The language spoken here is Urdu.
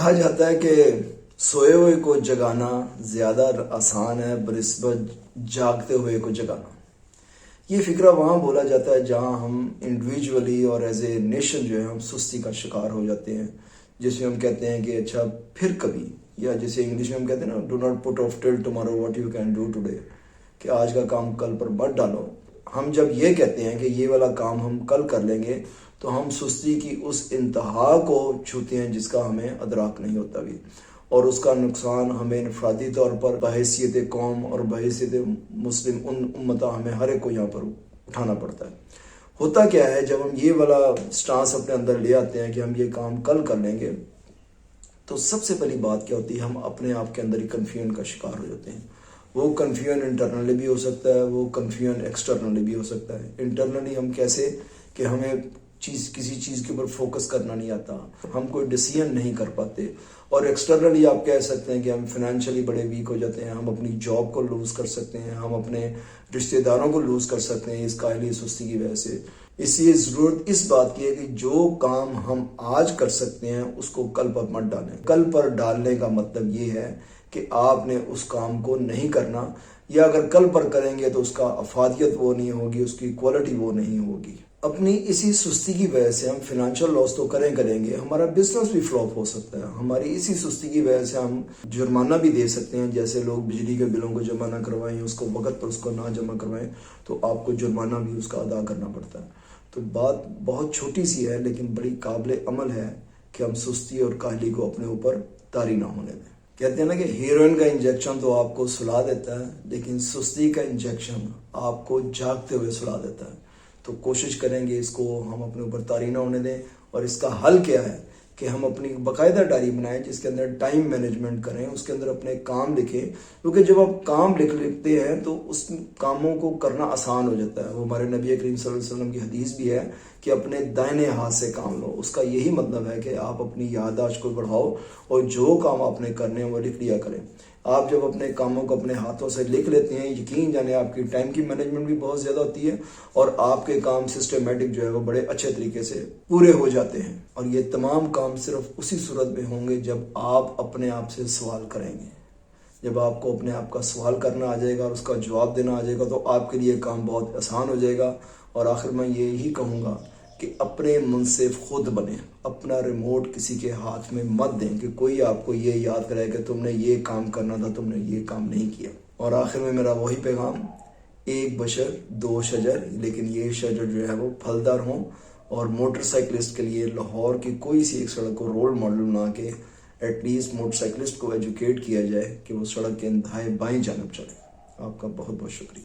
کہا جاتا ہے کہ سوئے ہوئے کو جگانا زیادہ آسان ہے بنسبت جاگتے ہوئے کو جگانا. یہ فکرہ وہاں بولا جاتا ہے جہاں ہم انڈیویجولی اور ایز اے نیشن جو ہے ہم سستی کا شکار ہو جاتے ہیں، جس میں ہم کہتے ہیں کہ اچھا پھر کبھی، یا جسے انگلش میں ہم کہتے ہیں نا do not put of till tomorrow what you can do today, کہ آج کا کام کل پر مت ڈالو. ہم جب یہ کہتے ہیں کہ یہ والا کام ہم کل کر لیں گے تو ہم سستی کی اس انتہا کو چھوتے ہیں جس کا ہمیں ادراک نہیں ہوتا بھی، اور اس کا نقصان ہمیں انفرادی طور پر بحیثیت قوم اور بحیثیت مسلم امتہ ہمیں ہر ایک کو یہاں پر اٹھانا پڑتا ہے. ہوتا کیا ہے جب ہم یہ والا سٹانس اپنے اندر لے آتے ہیں کہ ہم یہ کام کل کر لیں گے، تو سب سے پہلی بات کیا ہوتی ہے، ہم اپنے آپ کے اندر ہی کنفیوژن کا شکار ہو جاتے ہیں. وہ کنفیوژن انٹرنلی بھی ہو سکتا ہے، وہ کنفیوژن ایکسٹرنلی بھی ہو سکتا ہے. انٹرنلی ہم کیسے کہ ہمیں کسی چیز کے اوپر فوکس کرنا نہیں آتا، ہم کوئی ڈیسیژن نہیں کر پاتے. اور ایکسٹرنلی آپ کہہ سکتے ہیں کہ ہم فائنینشلی بڑے ویک ہو جاتے ہیں، ہم اپنی جاب کو لوز کر سکتے ہیں، ہم اپنے رشتہ داروں کو لوز کر سکتے ہیں اس کاہلی سستی کی وجہ سے. اس لیے ضرورت اس بات کی ہے کہ جو کام ہم آج کر سکتے ہیں اس کو کل پر مت ڈالیں. کل پر ڈالنے کا مطلب یہ ہے کہ آپ نے اس کام کو نہیں کرنا، یا اگر کل پر کریں گے تو اس کا افادیت وہ نہیں ہوگی، اس کی کوالٹی وہ نہیں ہوگی. اپنی اسی سستی کی وجہ سے ہم فائنینشیل لاس تو کریں گے، ہمارا بزنس بھی فلاپ ہو سکتا ہے. ہماری اسی سستی کی وجہ سے ہم جرمانہ بھی دے سکتے ہیں. جیسے لوگ بجلی کے بلوں کو جمع نہ کروائیں، اس کو وقت پر اس کو نہ جمع کروائیں تو آپ کو جرمانہ بھی اس کا ادا کرنا پڑتا ہے. تو بات بہت چھوٹی سی ہے لیکن بڑی قابل عمل ہے کہ ہم سستی اور کاہلی کو اپنے اوپر طاری نہ ہونے دیں. کہتے ہیں نا کہ ہیروئن کا انجیکشن تو آپ کو سلا دیتا ہے، لیکن سستی کا انجیکشن آپ کو جاگتے ہوئے سلا دیتا ہے. تو کوشش کریں گے اس کو ہم اپنے اوپر طاری نہ ہونے دیں. اور اس کا حل کیا ہے کہ ہم اپنی باقاعدہ ڈائری بنائیں جس کے اندر ٹائم مینجمنٹ کریں، اس کے اندر اپنے کام لکھیں. کیونکہ جب آپ کام لکھتے ہیں تو اس کاموں کو کرنا آسان ہو جاتا ہے. وہ ہمارے نبی کریم صلی اللہ علیہ وسلم کی حدیث بھی ہے کہ اپنے دائیں ہاتھ سے کام لو. اس کا یہی مطلب ہے کہ آپ اپنی یادداشت کو بڑھاؤ اور جو کام آپ نے کرنے ہیں وہ لکھ لیا کریں. آپ جب اپنے کاموں کو اپنے ہاتھوں سے لکھ لیتے ہیں، یقین جانے آپ کی ٹائم کی مینجمنٹ بھی بہت زیادہ ہوتی ہے اور آپ کے کام سسٹمیٹک جو ہے وہ بڑے اچھے طریقے سے پورے ہو جاتے ہیں. اور یہ تمام کام صرف اسی صورت میں ہوں گے جب آپ اپنے آپ سے سوال کریں گے. جب آپ کو اپنے آپ کا سوال کرنا آ جائے گا اور اس کا جواب دینا آ جائے گا تو آپ کے لیے کام بہت آسان ہو جائے گا. اور آخر میں یہی کہوں گا کہ اپنے منصف خود بنیں، اپنا ریموٹ کسی کے ہاتھ میں مت دیں کہ کوئی آپ کو یہ یاد کرے کہ تم نے یہ کام کرنا تھا، تم نے یہ کام نہیں کیا. اور آخر میں میرا وہی پیغام، ایک بشر دو شجر، لیکن یہ شجر جو ہے وہ پھلدار ہوں. اور موٹر سائیکلسٹ کے لیے لاہور کی کوئی سی ایک سڑک کو رول ماڈل بنا کے ایٹ لیسٹ موٹر سائیکلسٹ کو ایجوکیٹ کیا جائے کہ وہ سڑک کے دائیں بائیں جانب چلے. آپ کا بہت بہت شکریہ.